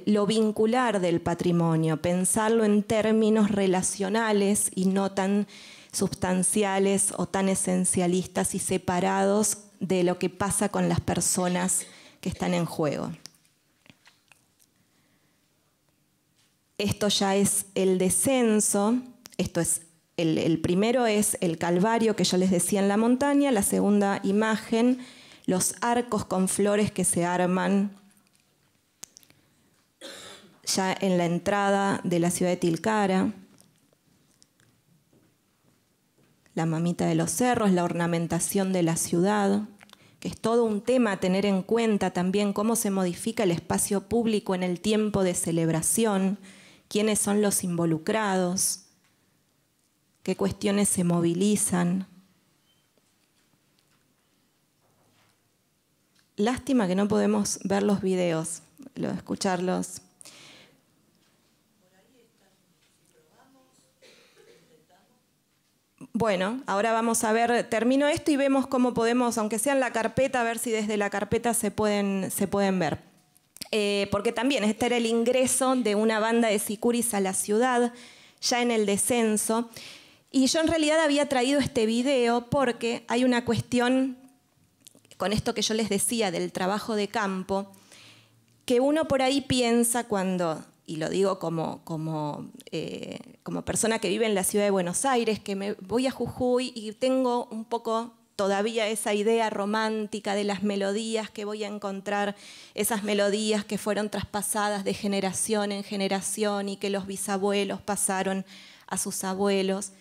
lo vincular del patrimonio, pensarlo en términos relacionales y no tan sustanciales o tan esencialistas y separados de lo que pasa con las personas que están en juego. Esto ya es el descenso, esto es el primero es el Calvario que yo les decía en la montaña, la segunda imagen, los arcos con flores que se arman ya en la entrada de la ciudad de Tilcara, la mamita de los cerros, la ornamentación de la ciudad, que es todo un tema a tener en cuenta también cómo se modifica el espacio público en el tiempo de celebración, quiénes son los involucrados, qué cuestiones se movilizan. Lástima que no podemos ver los videos, escucharlos. Bueno, ahora vamos a ver, termino esto y vemos cómo podemos, aunque sea en la carpeta, a ver si desde la carpeta se pueden ver. Porque también este era el ingreso de una banda de sicuris a la ciudad, ya en el descenso. Y yo en realidad había traído este video porque hay una cuestión con esto que yo les decía del trabajo de campo, que uno por ahí piensa cuando, y lo digo como persona que vive en la ciudad de Buenos Aires, que me voy a Jujuy y tengo un poco todavía esa idea romántica de las melodías que voy a encontrar, esas melodías que fueron traspasadas de generación en generación y que los bisabuelos pasaron a sus abuelos,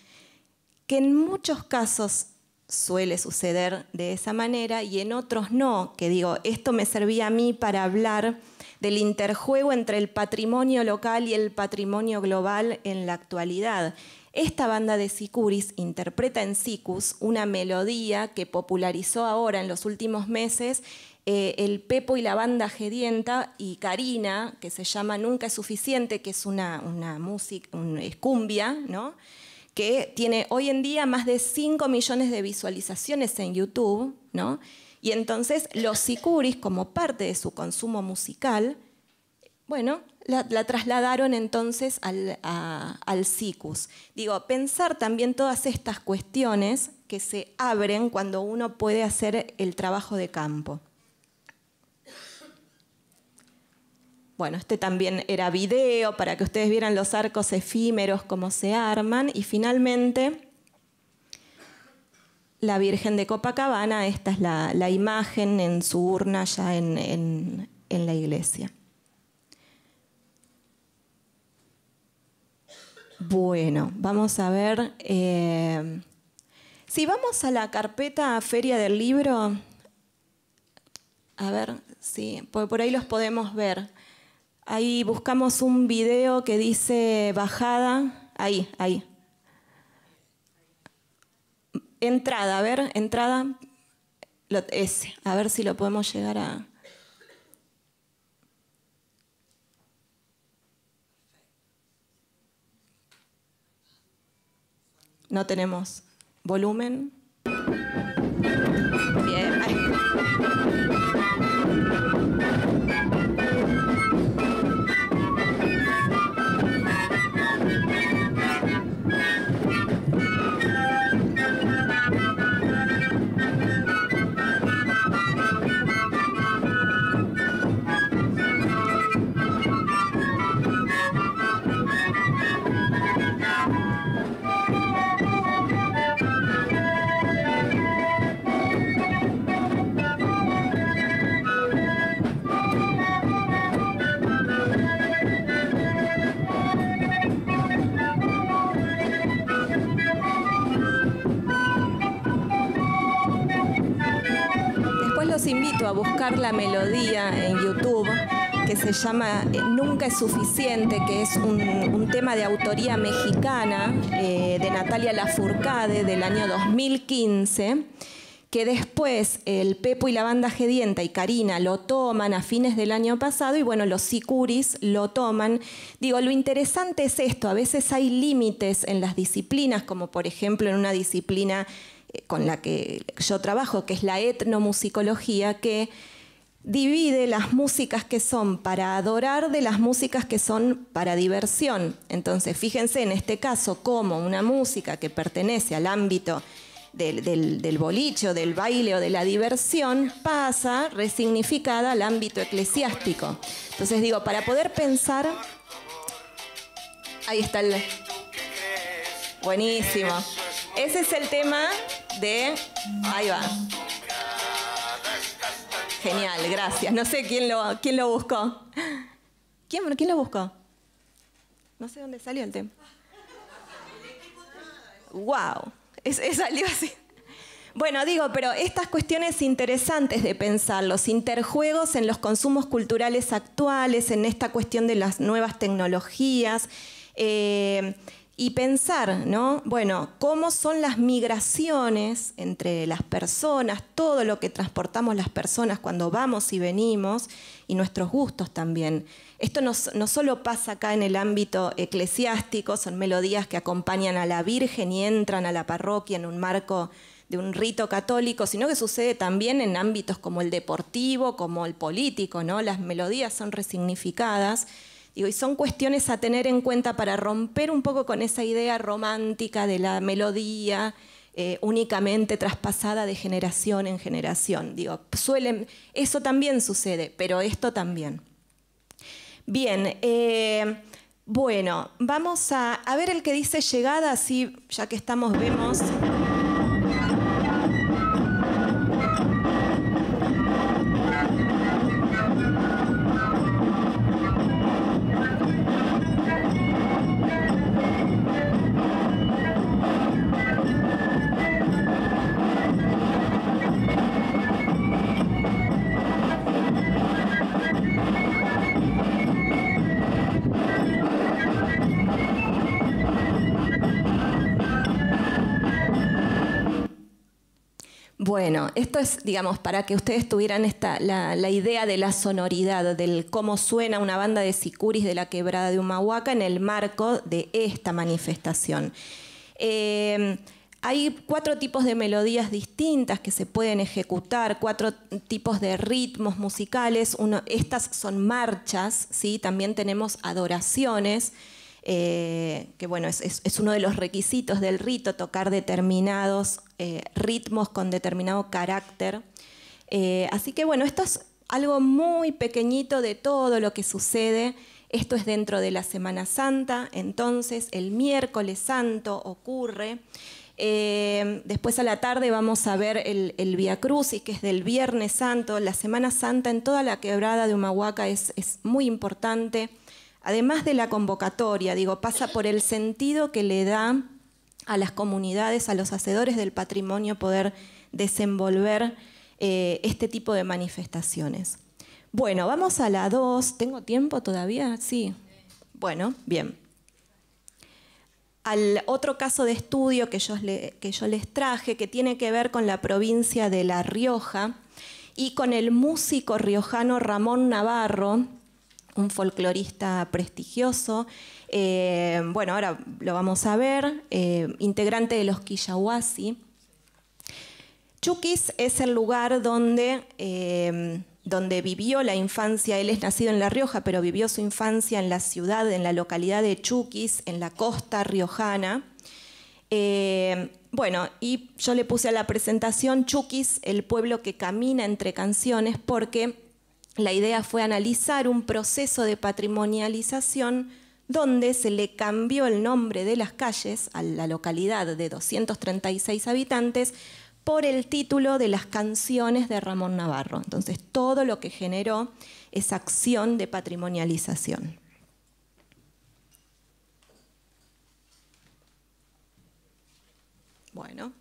que en muchos casos suele suceder de esa manera y en otros no, que digo, esto me servía a mí para hablar del interjuego entre el patrimonio local y el patrimonio global en la actualidad. Esta banda de sicuris interpreta en Sicus una melodía que popularizó ahora en los últimos meses el Pepo y la banda Gedienta y Karina, que se llama Nunca es suficiente, que es una música, es cumbia, ¿no? que tiene hoy en día más de 5 millones de visualizaciones en YouTube, ¿no? Y entonces los sicuris, como parte de su consumo musical, bueno, la trasladaron entonces al sikus. Digo, pensar también todas estas cuestiones que se abren cuando uno puede hacer el trabajo de campo. Bueno, este también era video para que ustedes vieran los arcos efímeros, cómo se arman. Y finalmente, la Virgen de Copacabana, esta es la imagen en su urna ya en la iglesia. Bueno, vamos a ver. Si vamos a la carpeta Feria del Libro, a ver, sí, por ahí los podemos ver. Ahí buscamos un video que dice bajada. Ahí. Entrada, a ver, entrada. Ese, a ver si lo podemos llegar a... No tenemos volumen. Bien. Ay. Los invito a buscar la melodía en YouTube que se llama Nunca es suficiente, que es un tema de autoría mexicana de Natalia Lafourcade del año 2015, que después el Pepo y la banda Gedienta y Karina lo toman a fines del año pasado y bueno, los sicuris lo toman. Digo, lo interesante es esto, a veces hay límites en las disciplinas, como por ejemplo en una disciplina con la que yo trabajo, que es la etnomusicología, que divide las músicas que son para adorar de las músicas que son para diversión. Entonces, fíjense en este caso cómo una música que pertenece al ámbito del boliche o del baile o de la diversión pasa resignificada al ámbito eclesiástico. Entonces digo, para poder pensar... Ahí está el... Buenísimo. Ese es el tema de... Ahí va. Genial, gracias. No sé quién lo buscó. ¿Quién lo buscó? No sé dónde salió el tema. ¡Wow! Salió así. Bueno, digo, pero estas cuestiones interesantes de pensar, los interjuegos en los consumos culturales actuales, en esta cuestión de las nuevas tecnologías, y pensar, ¿no? Bueno, cómo son las migraciones entre las personas, todo lo que transportamos las personas cuando vamos y venimos, y nuestros gustos también. Esto no solo pasa acá en el ámbito eclesiástico, son melodías que acompañan a la Virgen y entran a la parroquia en un marco de un rito católico, sino que sucede también en ámbitos como el deportivo, como el político, ¿no? Las melodías son resignificadas. Y son cuestiones a tener en cuenta para romper un poco con esa idea romántica de la melodía únicamente traspasada de generación en generación. Digo, eso también sucede, pero esto también. Bien, bueno, vamos a ver el que dice llegada, así ya que estamos vemos... Bueno, esto es, digamos, para que ustedes tuvieran la idea de la sonoridad, del cómo suena una banda de sicuris de la Quebrada de Humahuaca en el marco de esta manifestación. Hay 4 tipos de melodías distintas que se pueden ejecutar, 4 tipos de ritmos musicales. Estas son marchas, ¿sí? También tenemos adoraciones, que bueno, es uno de los requisitos del rito, tocar determinados ritmos con determinado carácter. Así que bueno, esto es algo muy pequeñito de todo lo que sucede. Esto es dentro de la Semana Santa, entonces el miércoles santo ocurre. Después a la tarde vamos a ver el Vía Crucis, que es del Viernes Santo. La Semana Santa en toda la quebrada de Humahuaca es muy importante. Además de la convocatoria, digo, pasa por el sentido que le da a las comunidades, a los hacedores del patrimonio, poder desenvolver este tipo de manifestaciones. Bueno, vamos a la 2. ¿Tengo tiempo todavía? Sí. Bueno, bien. Al otro caso de estudio que yo les traje, que tiene que ver con la provincia de La Rioja y con el músico riojano Ramón Navarro, un folclorista prestigioso. Bueno, ahora lo vamos a ver, integrante de los Quillahuasi. Chuquis es el lugar donde vivió la infancia. Él es nacido en La Rioja, pero vivió su infancia en la ciudad, en la localidad de Chuquis, en la costa riojana. Bueno, y yo le puse a la presentación Chuquis, el pueblo que camina entre canciones, porque la idea fue analizar un proceso de patrimonialización donde se le cambió el nombre de las calles a la localidad de 236 habitantes por el título de las canciones de Ramón Navarro. Entonces, todo lo que generó esa acción de patrimonialización. Bueno.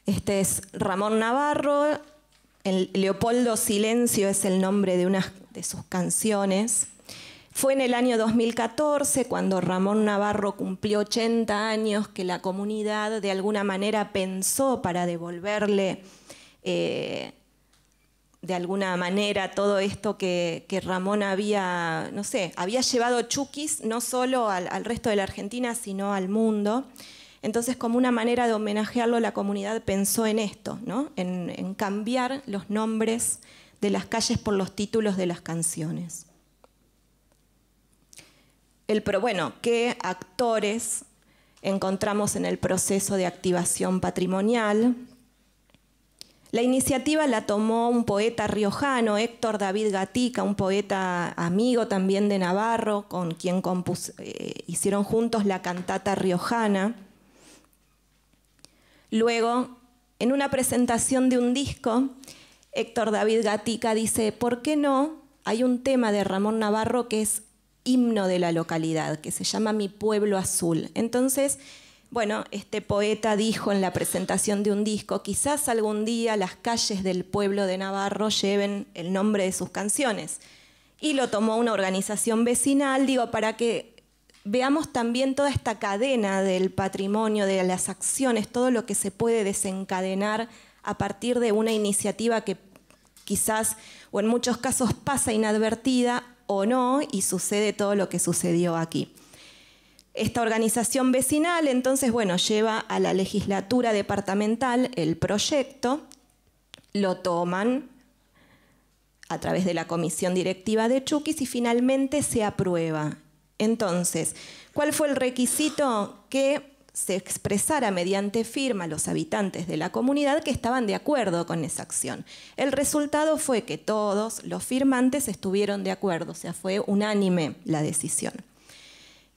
Este es Ramón Navarro. El Leopoldo Silencio es el nombre de una de sus canciones. Fue en el año 2014, cuando Ramón Navarro cumplió 80 años, que la comunidad de alguna manera pensó para devolverle de alguna manera todo esto que Ramón había, no sé, había llevado Chuquis no solo al resto de la Argentina, sino al mundo. Entonces, como una manera de homenajearlo, la comunidad pensó en esto, ¿no? En cambiar los nombres de las calles por los títulos de las canciones. Bueno, ¿qué actores encontramos en el proceso de activación patrimonial? La iniciativa la tomó un poeta riojano, Héctor David Gatica, un poeta amigo también de Navarro, con quien hicieron juntos la cantata riojana. Luego, en una presentación de un disco, Héctor David Gatica dice, ¿por qué no? Hay un tema de Ramón Navarro que es himno de la localidad, que se llama Mi Pueblo Azul. Entonces, bueno, este poeta dijo en la presentación de un disco, quizás algún día las calles del pueblo de Navarro lleven el nombre de sus canciones. Y lo tomó una organización vecinal, digo, para que veamos también toda esta cadena del patrimonio, de las acciones, todo lo que se puede desencadenar a partir de una iniciativa que quizás, o en muchos casos, pasa inadvertida o no, y sucede todo lo que sucedió aquí. Esta organización vecinal, entonces, bueno, lleva a la legislatura departamental el proyecto, lo toman a través de la comisión directiva de Chuquis y finalmente se aprueba. Entonces, ¿cuál fue el requisito? Que se expresara mediante firma a los habitantes de la comunidad que estaban de acuerdo con esa acción. El resultado fue que todos los firmantes estuvieron de acuerdo, o sea, fue unánime la decisión.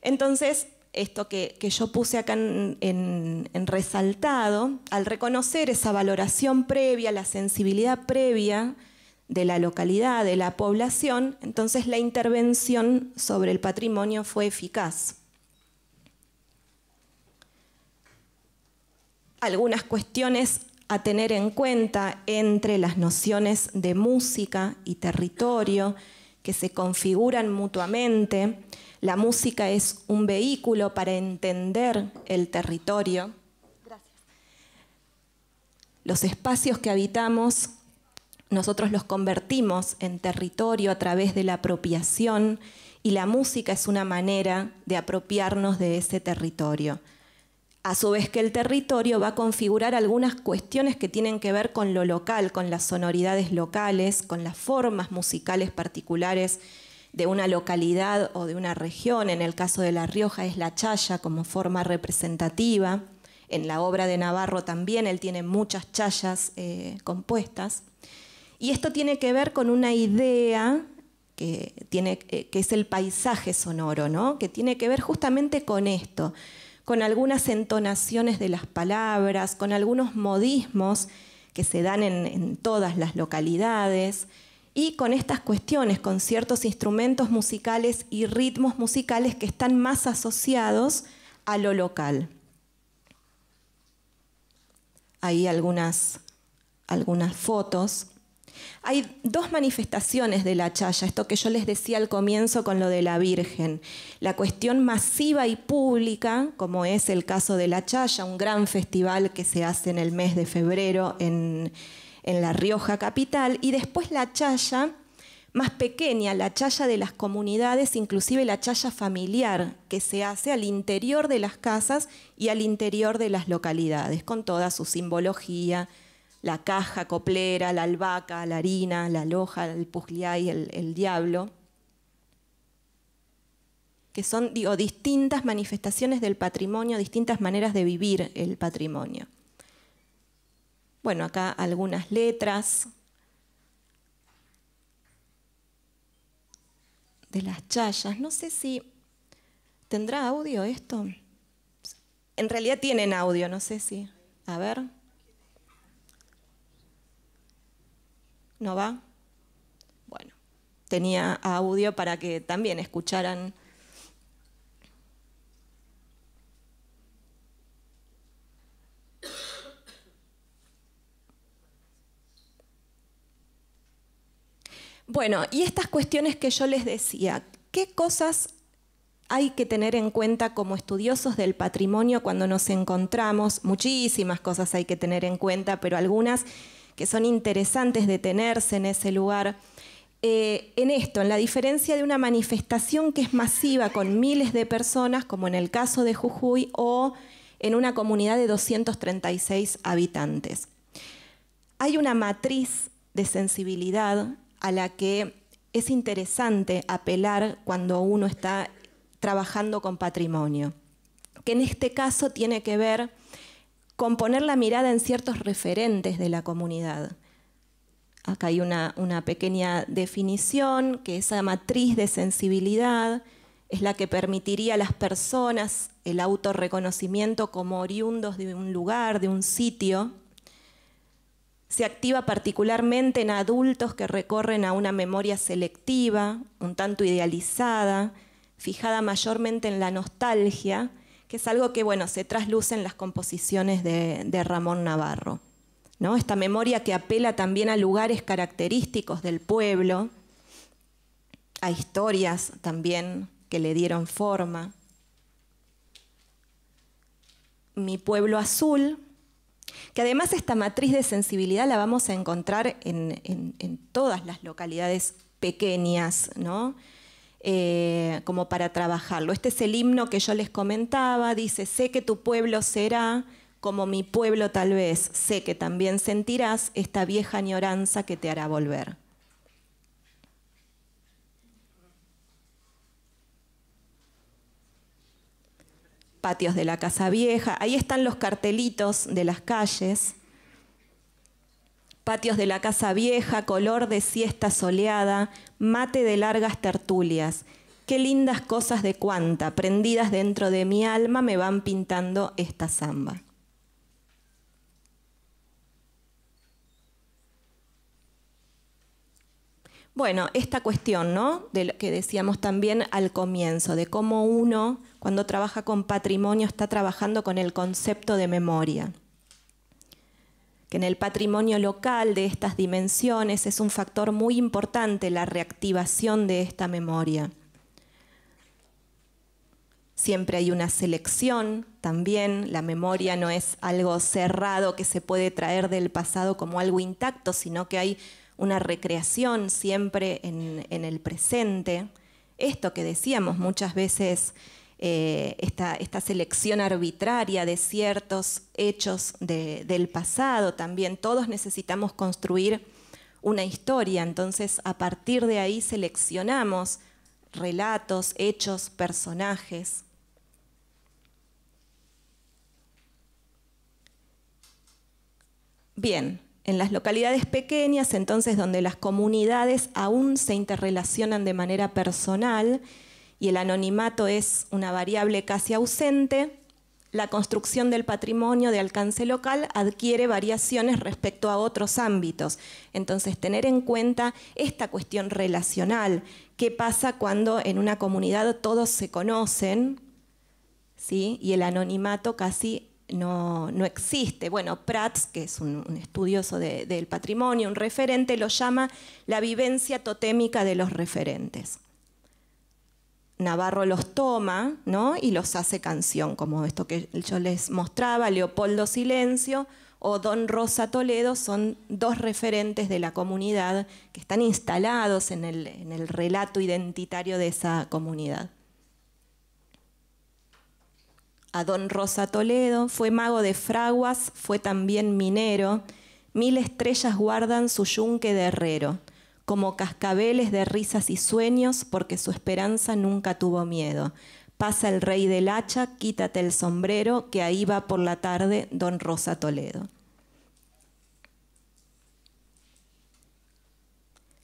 Entonces, esto que yo puse acá en resaltado, al reconocer esa valoración previa, la sensibilidad previa de la localidad, de la población, entonces la intervención sobre el patrimonio fue eficaz. Algunas cuestiones a tener en cuenta entre las nociones de música y territorio que se configuran mutuamente. La música es un vehículo para entender el territorio. Gracias. Los espacios que habitamos, nosotros los convertimos en territorio a través de la apropiación y la música es una manera de apropiarnos de ese territorio. A su vez que el territorio va a configurar algunas cuestiones que tienen que ver con lo local, con las sonoridades locales, con las formas musicales particulares de una localidad o de una región. En el caso de La Rioja es la chaya como forma representativa. En la obra de Navarro también él tiene muchas chayas compuestas. Y esto tiene que ver con una idea que es el paisaje sonoro, ¿no? Que tiene que ver justamente con esto, con algunas entonaciones de las palabras, con algunos modismos que se dan en todas las localidades, y con estas cuestiones, con ciertos instrumentos musicales y ritmos musicales que están más asociados a lo local. Hay algunas fotos. Hay dos manifestaciones de la chaya, esto que yo les decía al comienzo con lo de la Virgen. La cuestión masiva y pública, como es el caso de la chaya, un gran festival que se hace en el mes de febrero en La Rioja capital, y después la chaya más pequeña, la chaya de las comunidades, inclusive la chaya familiar, que se hace al interior de las casas y al interior de las localidades, con toda su simbología, la caja coplera, la albahaca, la harina, la loja, el pugliay, el diablo, que son, digo, distintas manifestaciones del patrimonio, distintas maneras de vivir el patrimonio. Bueno, acá algunas letras de las chayas. No sé si tendrá audio esto. En realidad tienen audio, no sé si. A ver. ¿No va? Bueno, tenía audio para que también escucharan. Bueno, y estas cuestiones que yo les decía, ¿qué cosas hay que tener en cuenta como estudiosos del patrimonio cuando nos encontramos? Muchísimas cosas hay que tener en cuenta, pero algunas que son interesantes detenerse en ese lugar. En esto, en la diferencia de una manifestación que es masiva con miles de personas, como en el caso de Jujuy, o en una comunidad de 236 habitantes. Hay una matriz de sensibilidad a la que es interesante apelar cuando uno está trabajando con patrimonio, que en este caso tiene que ver con poner la mirada en ciertos referentes de la comunidad. Acá hay una pequeña definición, que esa matriz de sensibilidad es la que permitiría a las personas el autorreconocimiento como oriundos de un lugar, de un sitio. Se activa particularmente en adultos que recorren a una memoria selectiva, un tanto idealizada, fijada mayormente en la nostalgia, que es algo que, bueno, se trasluce en las composiciones de Ramón Navarro, ¿no? Esta memoria que apela también a lugares característicos del pueblo, a historias también que le dieron forma. Mi pueblo azul, que además esta matriz de sensibilidad la vamos a encontrar en todas las localidades pequeñas, ¿no? Como para trabajarlo. Este es el himno que yo les comentaba, dice: sé que tu pueblo será como mi pueblo tal vez, sé que también sentirás esta vieja añoranza que te hará volver. Patios de la Casa Vieja, ahí están los cartelitos de las calles. Patios de la Casa Vieja, color de siesta soleada, mate de largas tertulias. Qué lindas cosas de cuanta, prendidas dentro de mi alma, me van pintando esta samba. Bueno, esta cuestión, ¿no?, de lo que decíamos también al comienzo, de cómo uno, cuando trabaja con patrimonio, está trabajando con el concepto de memoria. Que en el patrimonio local de estas dimensiones es un factor muy importante la reactivación de esta memoria. Siempre hay una selección también, la memoria no es algo cerrado que se puede traer del pasado como algo intacto, sino que hay una recreación siempre en el presente. esto que decíamos muchas veces, esta selección arbitraria de ciertos hechos del pasado. También todos necesitamos construir una historia, entonces a partir de ahí seleccionamos relatos, hechos, personajes. Bien, en las localidades pequeñas, entonces donde las comunidades aún se interrelacionan de manera personal y el anonimato es una variable casi ausente, la construcción del patrimonio de alcance local adquiere variaciones respecto a otros ámbitos. Entonces, tener en cuenta esta cuestión relacional. ¿Qué pasa cuando en una comunidad todos se conocen, ¿sí? Y el anonimato casi no existe? Bueno, Prats, que es un estudioso del patrimonio, un referente, lo llama la vivencia totémica de los referentes. Navarro los toma, ¿no? Y los hace canción, como esto que yo les mostraba, Leopoldo Silencio o Don Rosa Toledo son dos referentes de la comunidad que están instalados en el relato identitario de esa comunidad. A Don Rosa Toledo fue mago de fraguas, fue también minero, 1000 estrellas guardan su yunque de herrero, como cascabeles de risas y sueños, porque su esperanza nunca tuvo miedo. Pasa el rey del hacha, quítate el sombrero, que ahí va por la tarde Don Rosa Toledo.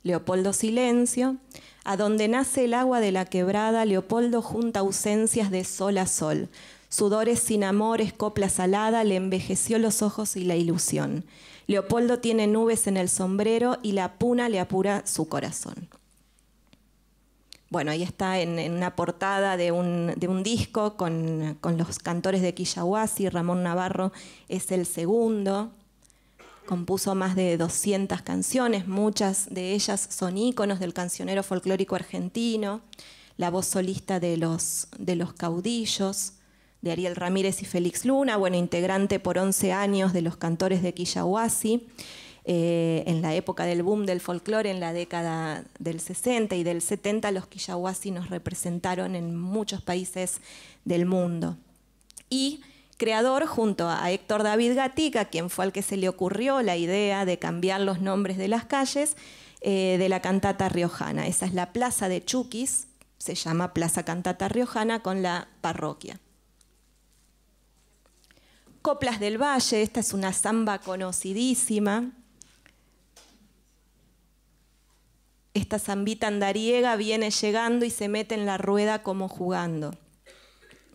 Leopoldo Silencio, a donde nace el agua de la quebrada, Leopoldo junta ausencias de sol a sol. Sudores sin amores, copla salada, le envejeció los ojos y la ilusión. Leopoldo tiene nubes en el sombrero y la puna le apura su corazón. Bueno, ahí está en una portada de un disco con los cantores de Quillahuasi. Ramón Navarro es el segundo. Compuso más de 200 canciones, muchas de ellas son íconos del cancionero folclórico argentino. La voz solista de los caudillos, de Ariel Ramírez y Félix Luna, bueno, integrante por 11 años de los cantores de Quillahuasi, en la época del boom del folclore, en la década del 60 y del 70, los Quillahuasi nos representaron en muchos países del mundo. Y creador, junto a Héctor David Gatica, quien fue al que se le ocurrió la idea de cambiar los nombres de las calles, de la cantata riojana. Esa es la plaza de Chuquis, se llama Plaza Cantata Riojana, con la parroquia. Coplas del Valle, esta es una samba conocidísima. Esta zambita andariega viene llegando y se mete en la rueda como jugando.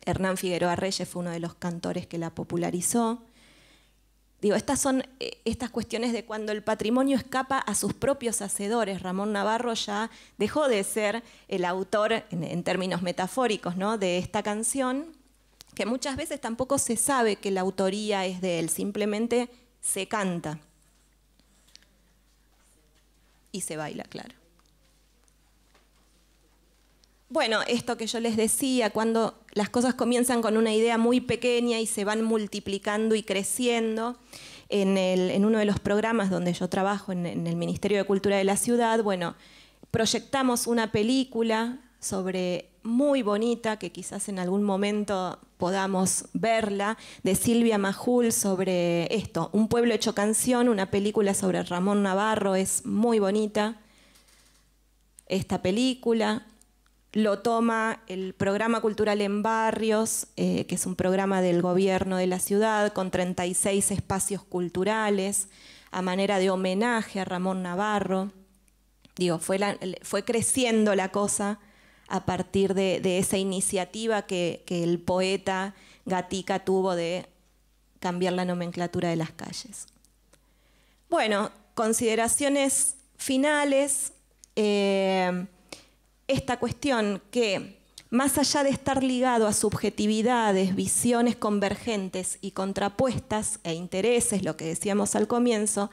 Hernán Figueroa Reyes fue uno de los cantores que la popularizó. Digo, estas son estas cuestiones de cuando el patrimonio escapa a sus propios hacedores. Ramón Navarro ya dejó de ser el autor, en términos metafóricos, ¿no?, de esta canción, que muchas veces tampoco se sabe que la autoría es de él, simplemente se canta y se baila, claro. Bueno, esto que yo les decía, cuando las cosas comienzan con una idea muy pequeña y se van multiplicando y creciendo, en uno de los programas donde yo trabajo, en el Ministerio de Cultura de la Ciudad, bueno, proyectamos una película muy bonita, que quizás en algún momento podamos verla, de Silvia Majul, sobre esto, Un pueblo hecho canción, una película sobre Ramón Navarro. Es muy bonita esta película. Lo toma el Programa Cultural en Barrios, que es un programa del gobierno de la ciudad, con 36 espacios culturales, a manera de homenaje a Ramón Navarro. Digo, fue creciendo la cosa a partir de esa iniciativa que el poeta Gatica tuvo de cambiar la nomenclatura de las calles. Bueno, consideraciones finales. Esta cuestión que, más allá de estar ligado a subjetividades, visiones convergentes y contrapuestas e intereses, lo que decíamos al comienzo,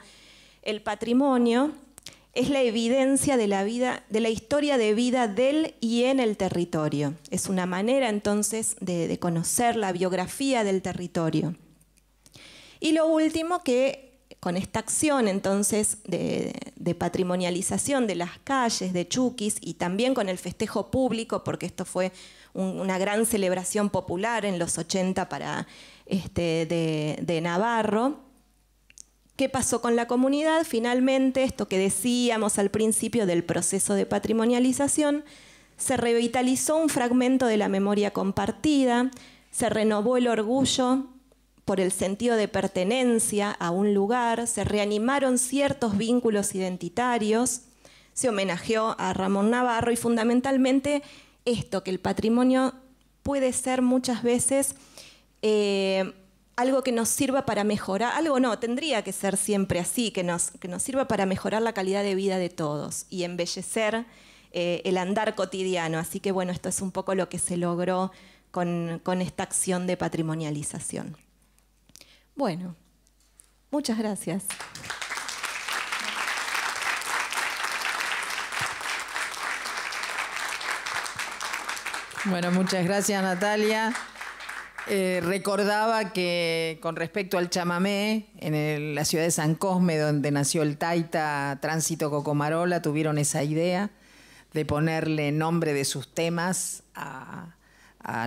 el patrimonio es la evidencia de la historia de vida del y en el territorio. Es una manera entonces de conocer la biografía del territorio. Y lo último, que con esta acción entonces de patrimonialización de las calles de Chuquis y también con el festejo público, porque esto fue una gran celebración popular en los 80 de Navarro. ¿Qué pasó con la comunidad? Finalmente, esto que decíamos al principio del proceso de patrimonialización, se revitalizó un fragmento de la memoria compartida, se renovó el orgullo por el sentido de pertenencia a un lugar, se reanimaron ciertos vínculos identitarios, se homenajeó a Ramón Navarro y fundamentalmente esto, que el patrimonio puede ser muchas veces algo que nos sirva para mejorar, algo no, tendría que ser siempre así, que nos sirva para mejorar la calidad de vida de todos y embellecer el andar cotidiano. Así que bueno, esto es un poco lo que se logró con esta acción de patrimonialización. Bueno, muchas gracias. Bueno, muchas gracias, Natalia. Recordaba que con respecto al chamamé, en la ciudad de San Cosme, donde nació el taita Tránsito Cocomarola, tuvieron esa idea de ponerle nombre de sus temas a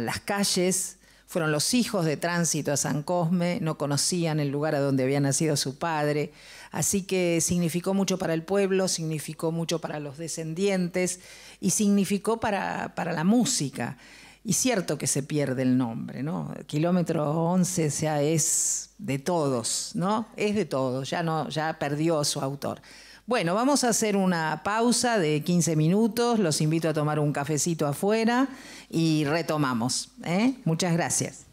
las calles. Fueron los hijos de Tránsito a San Cosme, no conocían el lugar a donde había nacido su padre, así que significó mucho para el pueblo, significó mucho para los descendientes y significó para la música. Y cierto que se pierde el nombre, ¿no? Kilómetro 11, o sea, es de todos, ¿no? Es de todos, ya perdió su autor. Bueno, vamos a hacer una pausa de 15 minutos, los invito a tomar un cafecito afuera y retomamos, ¿eh? Muchas gracias.